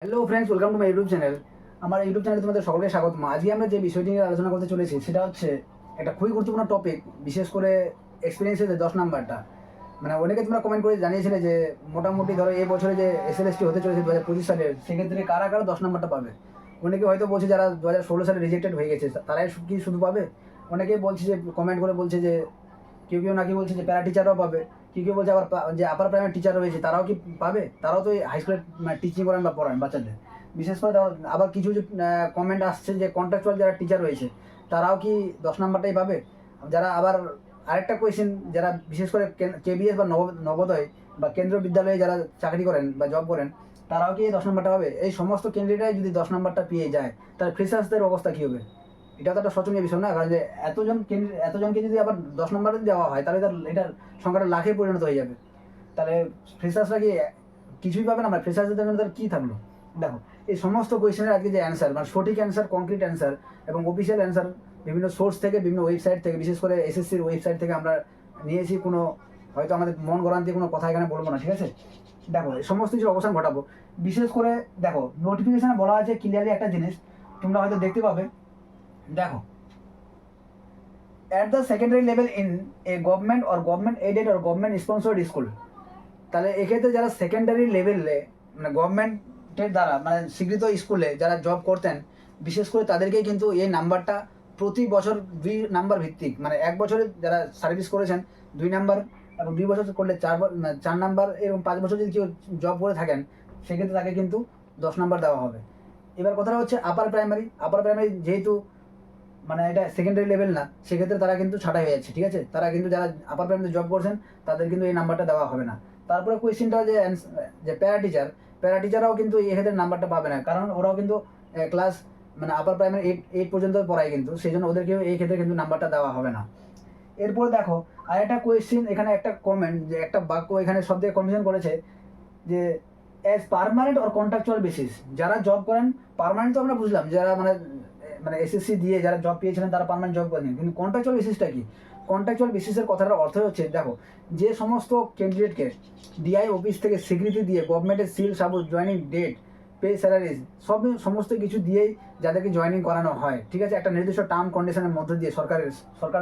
Hello friends, welcome to my YouTube channel. আমার YouTube চ্যানেলে তোমাদের সকলকে স্বাগত। আজকে আমরা যে বিষয়টি নিয়ে আলোচনা করতে চলেছি সেটা হচ্ছে একটা খুবই গুরুত্বপূর্ণ টপিক, বিশেষ করে এক্সপিরিয়েন্সের 10 নাম্বারটা। মানে অনেকে তোমরা কমেন্ট করে জানিয়েছিলে যে মোটামুটি ধরো এই বছরে যে এসএলএসটি হতে চলেছে 2025 সালের, সেক্ষেত্রে কারা কারা 10 নাম্বারটা পাবে। অনেকে হয়তো বলছে যারা 2016 সালে রিজেক্টেড হয়ে গেছে তারাই কি শুধু পাবে। অনেকেই বলছে যে কমেন্ট করে বলছে যে কেউ কেউ নাকি বলছে যে প্যারা টিচাররাও পাবে, কেউ কেউ বলছে আবার যে আপার প্রাইমারি টিচার রয়েছে তারাও কি পাবে, তারাও তো হাই স্কুলে টিচিং করেন বা পড়ান বাচ্চাদের। বিশেষ করে আবার কিছু কিছু কমেন্ট আসছে যে কন্ট্রাকচুয়াল যারা টিচার রয়েছে তারাও কি 10 নাম্বারটাই পাবে। যারা আবার আরেকটা কোয়েশ্চেন, যারা বিশেষ করে কেবিএস বা নবোদয় বা কেন্দ্রীয় বিদ্যালয়ে যারা চাকরি করেন বা জব করেন তারাও কি 10 নাম্বারটা পাবে। এই সমস্ত ক্যান্ডিডেটরাই যদি 10 নাম্বারটা পেয়ে যায় তাহলে ফ্রেশার্সদের অবস্থা কী হবে। এটা তো একটা শোচনীয় বিষয় না, কারণ যে এতজনকে যদি আবার 10 নম্বরে দেওয়া হয় তাহলে এটার সংখ্যাটা লাখে পরিণত হয়ে যাবে। তাহলে ফ্রেশার্সরা কি কিছুই পাবে না, মানে ফ্রেশার্সদের জন্য তার কী থাকলো। দেখো, এই সমস্ত কোয়েশ্চেনের আজকে যে অ্যান্সার, মানে সঠিক অ্যান্সার, কংক্রিট অ্যান্সার এবং অফিসিয়াল অ্যান্সার বিভিন্ন সোর্স থেকে, বিভিন্ন ওয়েবসাইট থেকে, বিশেষ করে এসএসসির ওয়েবসাইট থেকে আমরা নিয়েছি। কোনো হয়তো আমাদের মন গড়ান্তি কোনো কথা এখানে বলবো না, ঠিক আছে। দেখো, এই সমস্ত কিছু অবসান ঘটাবো। বিশেষ করে দেখো, নোটিফিকেশানে বলা আছে ক্লিয়ারলি একটা জিনিস, তোমরা হয়তো দেখতে পাবে। দেখো, at the secondary level in a government or government aided or government sponsored school, তাহলে এক্ষেত্রে যারা সেকেন্ডারি লেভেলে মানে গভর্নমেন্টের দ্বারা মানে স্বীকৃত স্কুলে যারা জব করতেন, বিশেষ করে তাদেরকেই কিন্তু এই নাম্বারটা প্রতি বছর 2 নাম্বার ভিত্তিক, মানে 1 বছরে যারা সার্ভিস করেছেন 2 নাম্বার, এবং 2 বছর করলে 4 নাম্বার, এবং 5 বছর যদি কেউ জব করে থাকেন সেক্ষেত্রে তাকে কিন্তু 10 নাম্বার দেওয়া হবে। এবার কথাটা হচ্ছে আপার প্রাইমারি যেহেতু মানে এটা সেকেন্ডারি লেভেল না, সেক্ষেত্রে তারা কিন্তু ছাঁটাই হয়ে যাচ্ছে, ঠিক আছে। তারা কিন্তু যারা আপার প্রাইমারিতে জব করছেন তাদের কিন্তু এই নাম্বারটা দেওয়া হবে না। তারপরে কোয়েশ্চেনটা যে প্যারা টিচাররাও কিন্তু এই ক্ষেত্রে নাম্বারটা পাবে না, কারণ ওরাও কিন্তু ক্লাস মানে আপার প্রাইমারি এইট পর্যন্ত পড়ায়, কিন্তু সেই জন্য ওদেরকেও এই ক্ষেত্রে কিন্তু নাম্বারটা দেওয়া হবে না। এরপরে দেখো, আর একটা কোয়েশ্চেন, এখানে একটা কমেন্ট, যে একটা বাক্য এখানে সব থেকে কনফিউশন করেছে যে as permanent or contractual basis. যারা জব করেন পার্মানেন্ট তো আমরা বুঝলাম, যারা মানে মানে এসএসসি দিয়ে যারা জব পেয়েছিলেন তারা পার্মানেন্ট জব করেন, কিন্তু কন্ট্রাকচুয়াল বেসিসটা কি। কন্ট্রাকচুয়াল বেসিসের কথাটার অর্থ হচ্ছে, দেখো, যে সমস্ত ক্যান্ডিডেটকে ডিআই অফিস থেকে স্বীকৃতি দিয়ে গভর্নমেন্টের সিল সাবুজ জয়নিং ডেট পে স্যালারিজ সমস্ত কিছু দিয়েই যাদেরকে জয়নিং করানো হয়, ঠিক আছে, একটা নির্দিষ্ট টার্ম কন্ডিশনের মধ্য দিয়ে সরকার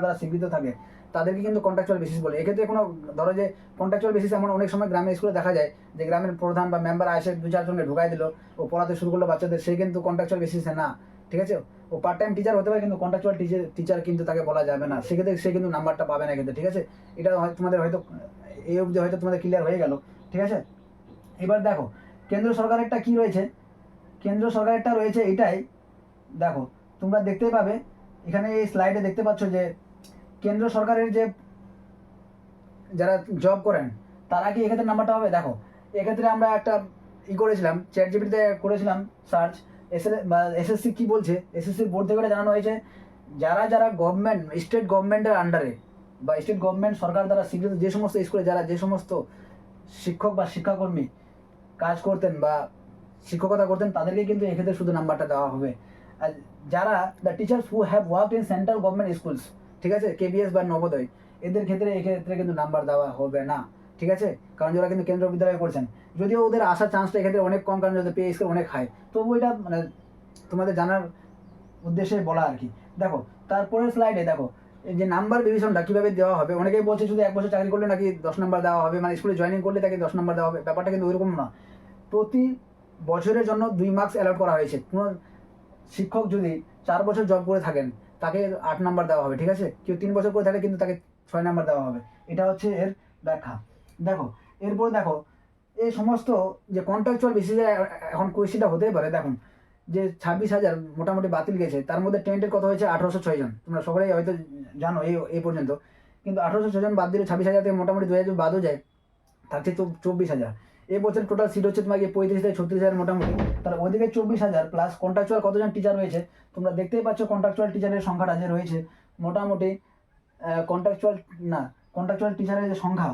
দ্বারা স্বীকৃত থাকে, তাদেরকে কিন্তু কন্ট্রাকচুয়াল বেসিস বলে। এক্ষেত্রে কোনো ধরো যে কন্ট্রাকচুয়াল বেসিস এমন অনেক সময় গ্রামের স্কুলে দেখা যায় যে গ্রামের প্রধান বা মেম্বার আসে 2-4 জনকে ঢুকাই দিল ও পড়াতে শুরু করলো বাচ্চাদের, সে কিন্তু কন্ট্রাকচুয়াল বেসিসে না, ঠিক আছে। ও পার্ট টাইম টিচার হতে পারে, কিন্তু কন্ট্রাকচুয়াল টিচার কিন্তু তাকে বলা যাবে না, সেক্ষেত্রে সে কিন্তু নাম্বারটা পাবে না ক্ষেত্রে, ঠিক আছে। এটা তোমাদের হয়তো এই অবধি হয়তো তোমাদের ক্লিয়ার হয়ে গেল, ঠিক আছে। এবার দেখো, কেন্দ্র সরকারেরটা কি রয়েছে। কেন্দ্র সরকারেরটা রয়েছে এটাই, দেখো তোমরা দেখতেই পাবে এখানে এই স্লাইডে দেখতে পাচ্ছ যে কেন্দ্র সরকারের যে যারা জব করেন তারা কি এক্ষেত্রে নাম্বারটা হবে। দেখো, এক্ষেত্রে আমরা একটা করেছিলাম, চ্যাট জিপিটিতে করেছিলাম সার্চ, এসএসসি কি বলছে। এসএসসি বোর্ড থেকে জানানো হয়েছে যারা যারা গভর্নমেন্ট স্টেট গভর্নমেন্টের আন্ডারে বা স্টেট গভর্নমেন্ট সরকার দ্বারা স্বীকৃত যে সমস্ত স্কুলে যারা যে সমস্ত শিক্ষক বা শিক্ষাকর্মী কাজ করতেন বা শিক্ষকতা করতেন তাদেরকে কিন্তু এক্ষেত্রে শুধু নাম্বারটা দেওয়া হবে। আর যারা the teachers who have work in central government schools, ঠিক আছে, কেবিএস বা নবোদয়, এদের ক্ষেত্রে এক্ষেত্রে কিন্তু নাম্বার দেওয়া হবে না, ঠিক আছে, কারণ যারা কিন্তু কেন্দ্রীয় বিদ্যালয়ে করছেন। যদিও ওদের আসার চান্সটা এক্ষেত্রে অনেক কম, কারণ যদি পে স্কেল অনেক হাই, তবু এটা মানে তোমাদের জানার উদ্দেশ্যে বলা আর কি। দেখো, তারপরের স্লাইডে দেখো এই যে নাম্বার ডিভিশনটা কীভাবে দেওয়া হবে। অনেকেই বলছে শুধু 1 বছর চাকরি করলে নাকি 10 নাম্বার দেওয়া হবে, মানে স্কুলে জয়েনিং করলে তাকে 10 নাম্বার দেওয়া হবে। ব্যাপারটা কিন্তু ওইরকম না। প্রতি বছরের জন্য 2 মার্কস অ্যালট করা হয়েছে। কোনো শিক্ষক যদি 4 বছর জব করে থাকেন তাকে 8 নাম্বার দেওয়া হবে, ঠিক আছে। কেউ 3 বছর করে থাকলে কিন্তু তাকে 6 নাম্বার দেওয়া হবে। এটা হচ্ছে এর ব্যাখ্যা। দেখো, এরপরে দেখো এই সমস্ত যে কন্ট্রাকচুয়াল বেসিসে এখন কোয়েশ্চেনটা হতেই পারে। দেখুন, যে 26,000 মোটামুটি বাতিল গেছে, তার মধ্যে টেন্টের কথা হয়েছে 1806 জন, তোমরা সকলেই হয়তো জানো এই পর্যন্ত। কিন্তু 1806 জন বাদ দিলে 26,000 থেকে মোটামুটি 2,000 বাদও যায়, থাকছে তো 24,000। এই বছর টোটাল সিট হচ্ছে তোমাকে 35 থেকে 36,000 মোটামুটি। তাহলে ওদিকে 24,000 প্লাস কন্ট্রাকচুয়াল কতজন টিচার রয়েছে তোমরা দেখতেই পাচ্ছ। কন্ট্রাকচুয়াল টিচারের সংখ্যাটা যে রয়েছে মোটামুটি কন্ট্রাকচুয়াল না কন্ট্রাকচুয়াল টিচারের যে সংখ্যা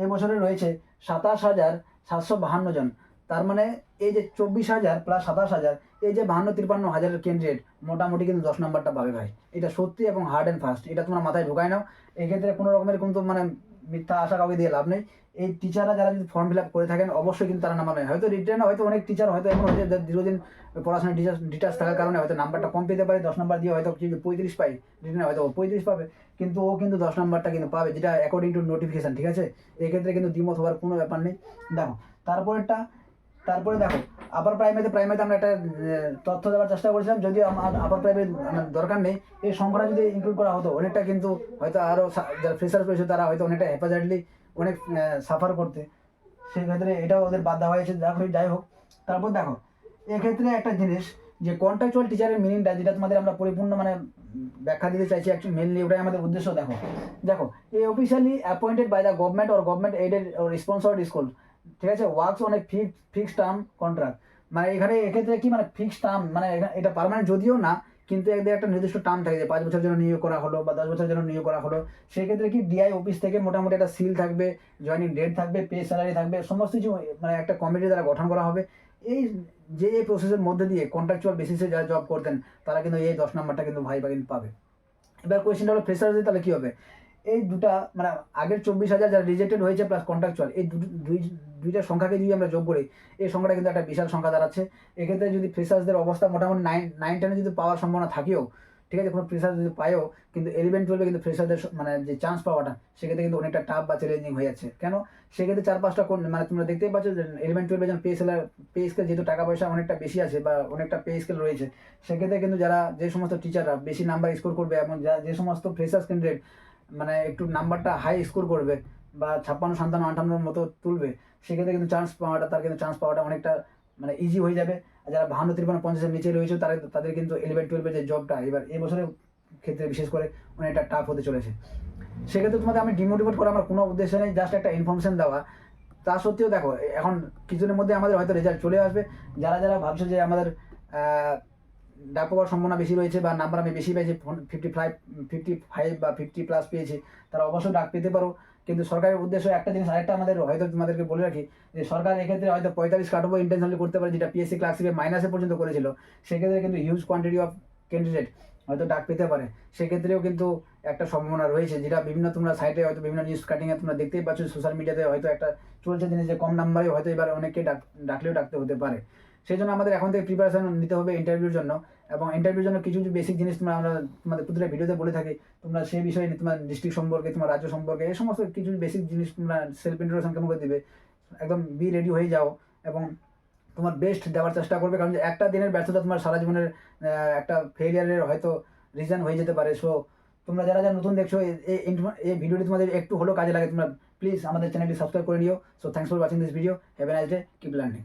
এই বছরে রয়েছে 27,752 জন। তার মানে এই যে 24,000 প্লাস 27,000, এই যে 52-53 হাজারের ক্যান্ডিডেট মোটামুটি কিন্তু 10 নাম্বারটা পাবে ভাই। এটা সত্যি এবং হার্ড অ্যান্ড ফাস্ট, এটা তোমরা মাথায় ঢোকায় নাও। এক্ষেত্রে কোনো রকমের কিন্তু মানে মিথ্যা আশা কাউকে দিয়ে লাভ নেই। এই টিচাররা যারা যদি ফর্ম ফিল আপ করে থাকেন অবশ্যই কিন্তু তারা নাম্বার নেয়। হয়তো রিটেনে হয়তো অনেক টিচার হয়তো এমন হয়েছে যে দীর্ঘদিন পড়াশোনা ডিটাচ থাকার কারণে হয়তো নাম্বারটা কম পেতে পারে, 10 নাম্বার দিয়ে হয়তো যদি 35 পাই রিটেনে হয়তো 35 পাবে, কিন্তু ও কিন্তু 10 নাম্বারটা কিন্তু পাবে, যেটা অ্যাকর্ডিং টু নোটিফিকেশান, ঠিক আছে। এক্ষেত্রে কিন্তু দ্বিমত হওয়ার কোনো ব্যাপার নেই। দেখো তারপরে দেখো আপার প্রাইমারিতে আমরা একটা তথ্য দেওয়ার চেষ্টা করেছিলাম, যদিও আমার আপার প্রাইমারি দরকার নেই, এই সংখ্যাটা যদি ইনক্লুড করা হতো অনেকটা কিন্তু হয়তো আরও যারা ফ্রেশার্স রয়েছে তারা হয়তো অনেকটা হেফাজতলি অনেক সাফার করতে, সেই ক্ষেত্রে এটাও ওদের বাদ দেওয়া হয়েছে। যাই হোক, তারপর দেখো এক্ষেত্রে একটা জিনিস যে কন্ট্রাকচুয়াল টিচারের মিনিংটা, যেটা তোমাদের আমরা পরিপূর্ণ মানে ব্যাখ্যা দিতে চাইছি, অ্যাকচুয়ালি মেনলি ওটাই আমাদের উদ্দেশ্য। দেখো এই officially appointed by the government or government aided or sponsored school, ঠিক আছে, works on a fixed term contract. মানে এক্ষেত্রে কি মানে ফিক্সড টার্ম, মানে এটা পার্মানেন্ট যদিও না, কিন্তু এদের একটা নির্দিষ্ট টার্ম থাকে যে 5 বছরের জন্য নিয়োগ করা হলো বা 10 বছরের জন্য নিয়োগ করা হলো। সেক্ষেত্রে কি ডিআই অফিস থেকে মোটামুটি একটা সিল থাকবে, জয়েনিং ডেট থাকবে, পে স্যালারি থাকবে, সমস্ত কিছু মানে একটা কমিটি দ্বারা গঠন করা হবে। এই এই প্রসেসের মধ্যে দিয়ে কন্ট্রাকচুয়াল বেসিসে যারা জব করতেন তারা কিন্তু এই 10 নাম্বারটা কিন্তু ভাইবা কিন্তু পাবে। এবার কোয়েশ্চেনটা হলো ফ্রেশার্সদের তাহলে কী হবে? এই দুটা মানে আগের 24,000 যারা রিজেক্টেড হয়েছে প্লাস কন্ট্রাকচুয়াল, এই দুইটা সংখ্যাকে যদি আমরা যোগ করি এই সংখ্যাটা কিন্তু একটা বিশাল সংখ্যা দাঁড়াচ্ছে। এক্ষেত্রে যদি ফ্রেশার্সদের অবস্থা মোটামুটি 9-10 যদি পাওয়ার সম্ভাবনা থাকেও, ঠিক আছে, কোনো ফ্রেশার্স যদি পায়ও, কিন্তু 11-12 কিন্তু ফ্রেশারদের মানে যে চান্স পাওয়াটা সেক্ষেত্রে কিন্তু অনেকটা টাফ বা চ্যালেঞ্জিং হয়ে যাচ্ছে। কেন? সেক্ষেত্রে 4-5টা মানে তোমরা দেখতেই পাচ্ছ যে 11-12 যেন পে স্কেল যেহেতু টাকা পয়সা অনেকটা বেশি আছে বা অনেকটা পে স্কেল রয়েছে, সেক্ষেত্রে কিন্তু যে সমস্ত টিচাররা বেশি নাম্বার স্কোর করবে এবং যে সমস্ত ফ্রেশার্স ক্যান্ডিডেট মানে একটু নাম্বারটা হাই স্কোর করবে বা 56, 57, 58 মতো তুলবে, সেক্ষেত্রে কিন্তু চান্স পাওয়াটা অনেকটা মানে ইজি হয়ে যাবে। আর যারা 52, 53, 50-এর নিচে রয়েছে তাদের কিন্তু 11-12 যে জবটা এবার এই বছরের ক্ষেত্রে বিশেষ করে অনেকটা টাফ হতে চলেছে। সেক্ষেত্রে তোমাদের আমি ডিমোটিভেট করা আমার কোনো উদ্দেশ্য নেই, জাস্ট একটা ইনফরমেশন দেওয়া। তা সত্ত্বেও দেখো এখন কিছুদিনের মধ্যে আমাদের হয়তো রেজাল্ট চলে আসবে। যারা ভাবছো যে আমাদের ডাক পাওয়ার সম্ভাবনা বেশি রয়েছে বা নাম্বার আমি বেশি পেয়েছি 55 বা 50+ পেয়েছি, তারা অবশ্যই ডাক পেতে পারো। কিন্তু সরকারের উদ্দেশ্য একটা জিনিস আরেকটা আমাদের হয়তো তোমাদেরকে বলে রাখি যে সরকার এক্ষেত্রে হয়তো 45 কাটবো ইন্টেনশনালি করতে পারে, যেটা পিএসসি ক্লার্কশিপে মাইনাসে পর্যন্ত করেছিল। সেক্ষেত্রে কিন্তু হিউজ কোয়ান্টিটি অফ ক্যান্ডিডেট হয়তো ডাক পেতে পারে। সেক্ষেত্রেও কিন্তু একটা সম্ভাবনা রয়েছে, যেটা বিভিন্ন তোমরা সাইটে হয়তো বিভিন্ন নিউজ কাটিংয়ে তোমরা দেখতেই পাচ্ছ, সোশ্যাল মিডিয়াতে হয়তো একটা চলছে জিনিস যে কম নাম্বারে হয়তো এবার অনেককে ডাকলেও ডাকতে হতে পারে। সেই জন্য আমাদের এখন থেকে প্রিপারেশন নিতে হবে ইন্টারভিউর জন্য, এবং ইন্টারভিউর জন্য কিছু বেসিক জিনিস আমরা তোমাদের প্রতিটা ভিডিওতে বলে থাকি। তোমরা সেই বিষয়ে তোমার ডিস্ট্রিক্ট সম্পর্কে, তোমার রাজ্য সম্পর্কে এই সমস্ত কিছু বেসিক জিনিস তোমরা সেলফ ইন্ট্রোডাকশন কেমন করে দিবে, একদম বি রেডি হয়ে যাও এবং তোমার বেস্ট দেওয়ার চেষ্টা করবে। কারণ একটা দিনের ব্যর্থতা তোমার সারা জীবনের একটা ফেলিয়ারের হয়তো রিজন হয়ে যেতে পারে। সো তোমরা যারা নতুন দেখছো এই ভিডিওটি তোমাদের একটু হলেও কাজে লাগে, তোমরা প্লিজ আমাদের চ্যানেলটি সাবস্ক্রাইব করে নিও। So thanks for watching this video, have a nice day, keep learning.